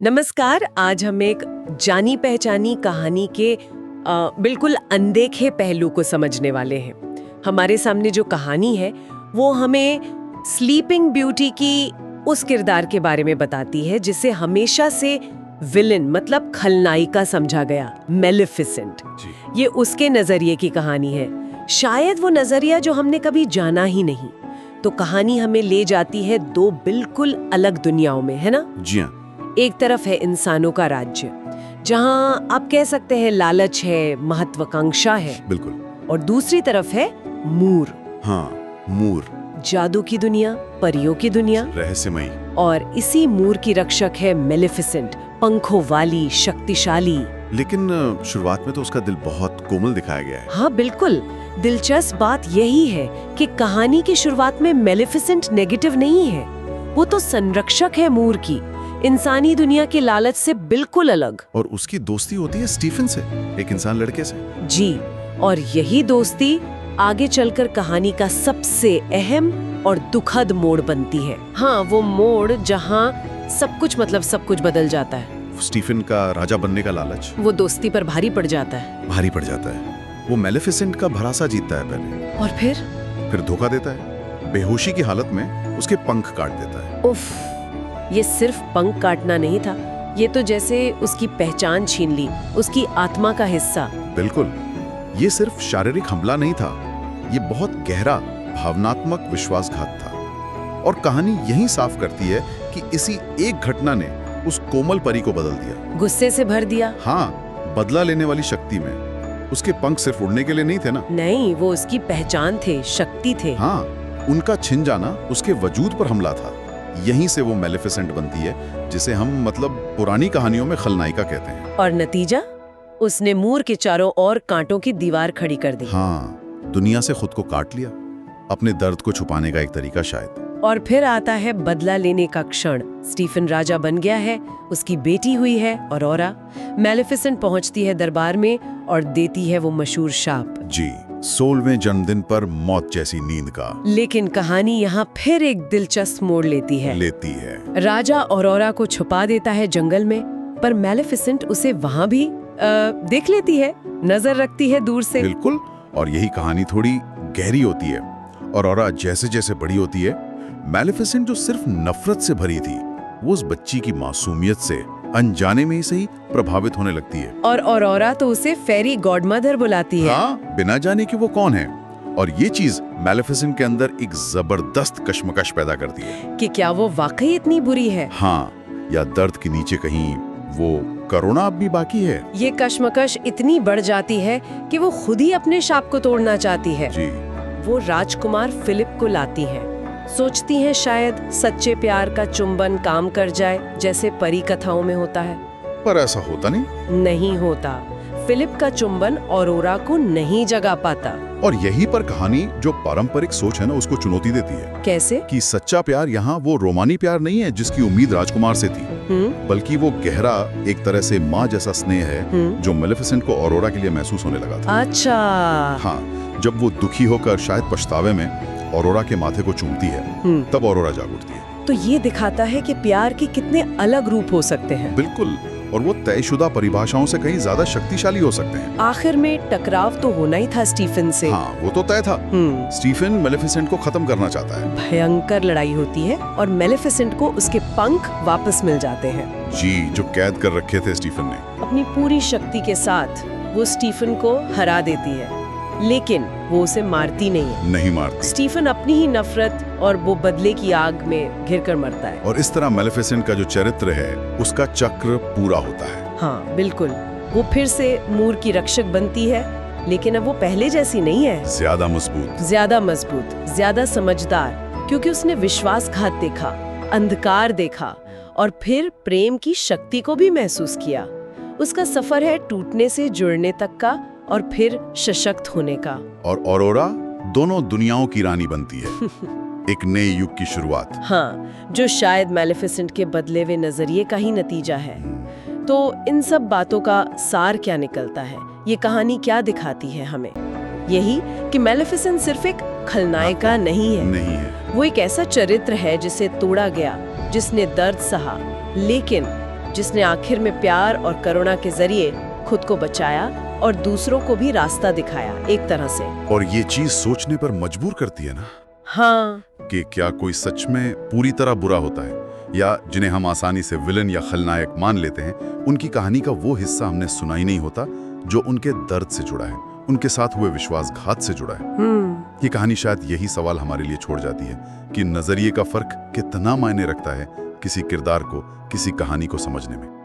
नमस्कार। आज हम एक जानी पहचानी कहानी के बिल्कुल अनदेखे पहलू को समझने वाले हैं। हमारे सामने जो कहानी है वो हमें स्लीपिंग ब्यूटी की उस किरदार के बारे में बताती है जिसे हमेशा से विलन मतलब खलनायिका समझा गया, मेलेफिसेंट। ये उसके नजरिए की कहानी है, शायद वो नजरिया जो हमने कभी जाना ही नहीं। तो कहानी हमें ले जाती है दो बिल्कुल अलग दुनियाओं में, है ना? जी हाँ। एक तरफ है इंसानों का राज्य, जहां आप कह सकते हैं लालच है, महत्वाकांक्षा है। बिल्कुल। और दूसरी तरफ है मूर। हाँ, मूर, जादू की दुनिया, परियों की दुनिया। रहस्यमयी। और इसी मूर की रक्षक है मेलेफिसेंट, पंखों वाली, शक्तिशाली। लेकिन शुरुआत में तो उसका दिल बहुत कोमल दिखाया गया है। हाँ बिल्कुल। दिलचस्प बात यही है कि कहानी की शुरुआत में मेलेफिसेंट नेगेटिव नहीं है, वो तो संरक्षक है मूर की, इंसानी दुनिया के लालच से बिल्कुल अलग। और उसकी दोस्ती होती है स्टीफन से, एक इंसान लड़के से। जी, और यही दोस्ती आगे चलकर कहानी का सबसे अहम और दुखद मोड़ बनती है। हाँ, वो मोड़ जहाँ सब कुछ बदल जाता है। स्टीफन का राजा बनने का लालच वो दोस्ती पर भारी पड़ जाता है। वो मेलेफिसेंट का भरोसा जीतता है पहले, और फिर धोखा देता है। बेहोशी की हालत में उसके पंख काट देता है। उफ, ये सिर्फ पंख काटना नहीं था, ये तो जैसे उसकी पहचान छीन ली, उसकी आत्मा का हिस्सा। बिल्कुल। ये सिर्फ शारीरिक हमला नहीं था, ये बहुत गहरा भावनात्मक विश्वासघात था। और कहानी यही साफ करती है कि इसी एक घटना ने उस कोमल परी को बदल दिया, गुस्से से भर दिया। हाँ, बदला लेने वाली शक्ति में। उसके पंख सिर्फ उड़ने के लिए नहीं थे ना। नहीं, वो उसकी पहचान थे, शक्ति थे। हाँ, उनका छिन जाना उसके वजूद पर हमला था। यहीं से वो मेलेफिसेंट बनती है, जिसे हम पुरानी कहानियों में खलनायिका कहते हैं। और नतीजा, उसने मूर के चारों ओर कांटों की दीवार खड़ी कर दी। हाँ, दुनिया से खुद को काट लिया, अपने दर्द को छुपाने का एक तरीका शायद। और फिर आता है बदला लेने का क्षण। स्टीफन राजा बन गया है, उसकी बेटी हुई है ऑरोरा। मेलेफिसेंट पहुंचती है दरबार में और देती है वो मशहूर शाप। जी, 16वें जन्मदिन पर मौत जैसी नींद का। लेकिन कहानी यहाँ फिर एक दिलचस्प मोड़ लेती है। राजा ऑरोरा को छुपा देता है जंगल में, पर मेलेफिसेंट उसे वहाँ भी देख लेती है, नजर रखती है दूर से। बिल्कुल। और यही कहानी थोड़ी गहरी होती है। ऑरोरा जैसे जैसे बड़ी होती है, मेलेफिसेंट जो सिर्फ नफरत से भरी थी, वो उस बच्ची की मासूमियत से अनजाने में ही सही प्रभावित होने लगती है। और ऑरोरा तो उसे फेरी गॉडमदर बुलाती है। हाँ, बिना जाने कि वो कौन है। और ये चीज मेलेफिसेंट के अंदर एक जबरदस्त कश्मकश पैदा करती है कि क्या वो वाकई इतनी बुरी है। हाँ, या दर्द के नीचे कहीं वो करुणा अब भी बाकी है। ये कश्मकश इतनी बढ़ जाती है कि वो खुद ही अपने शाप को तोड़ना चाहती है। जी। वो राजकुमार फिलिप को लाती है, सोचती हैं शायद सच्चे प्यार का चुंबन काम कर जाए, जैसे परी कथाओं में होता है। पर ऐसा होता नहीं होता। फिलिप का चुंबन ऑरोरा को नहीं जगा पाता। और यही पर कहानी जो पारंपरिक सोच है ना, उसको चुनौती देती है। कैसे? कि सच्चा प्यार यहाँ वो रोमानी प्यार नहीं है जिसकी उम्मीद राजकुमार से थी, बल्कि वो गहरा एक तरह से माँ जैसा स्नेह है जो मेलेफिसेंट को ऑरोरा के लिए महसूस होने लगा था। अच्छा। हाँ, जब वो दुखी होकर शायद पछतावे में ऑरोरा के माथे को चूमती है, तब ऑरोरा जाग उठती है। तो ये दिखाता है कि प्यार के कितने अलग रूप हो सकते हैं। बिल्कुल। और वो तयशुदा परिभाषाओं से कहीं ज्यादा शक्तिशाली हो सकते हैं। आखिर में टकराव तो होना ही था स्टीफन से। हाँ, वो तो तय था। स्टीफन मेलेफिसेंट को खत्म करना चाहता है। भयंकर लड़ाई होती है और मेलेफिसेंट को उसके पंख वापस मिल जाते हैं। जी, जो कैद कर रखे थे स्टीफन ने। अपनी पूरी शक्ति के साथ वो स्टीफन को हरा देती है, लेकिन वो उसे मारती नहीं मारती। स्टीफन अपनी ही नफरत और वो बदले की आग में घिरकर मरता है। और इस तरह मेलेफिसेंट का जो चरित्र है, उसका चक्र पूरा होता है। हाँ बिल्कुल। वो फिर से मूर की रक्षक बनती है, लेकिन अब वो पहले जैसी नहीं है। ज्यादा मजबूत, ज्यादा समझदार, क्योंकि उसने विश्वासघात देखा, अंधकार देखा और फिर प्रेम की शक्ति को भी महसूस किया। उसका सफर है टूटने से जुड़ने तक का और फिर सशक्त होने का। और ऑरोरा दोनों दुनियाओं की रानी बनती है। एक नए युग की शुरुआत। हाँ, जो शायद मेलेफिसेंट के बदले हुए नजरिए का ही नतीजा है। तो इन सब बातों का सार क्या निकलता है? ये कहानी क्या दिखाती है हमें? यही कि मेलेफिसेंट सिर्फ एक खलनायिका नहीं है। वो एक ऐसा चरित्र है जिसे तोड़ा गया, जिसने दर्द सहा, लेकिन जिसने आखिर में प्यार और करुणा के जरिए खुद को बचाया और दूसरों को भी रास्ता दिखाया एक तरह से। और ये चीज सोचने पर मजबूर करती है ना हाँ, कि क्या कोई सच में पूरी तरह बुरा होता है, या जिन्हें हम आसानी से विलन या खलनायक मान लेते हैं, उनकी कहानी का वो हिस्सा हमने सुना ही नहीं होता जो उनके दर्द से जुड़ा है, उनके साथ हुए विश्वासघात से जुड़ा है। ये कहानी शायद यही सवाल हमारे लिए छोड़ जाती है कि नजरिए का फर्क कितना मायने रखता है किसी किरदार को, किसी कहानी को समझने में।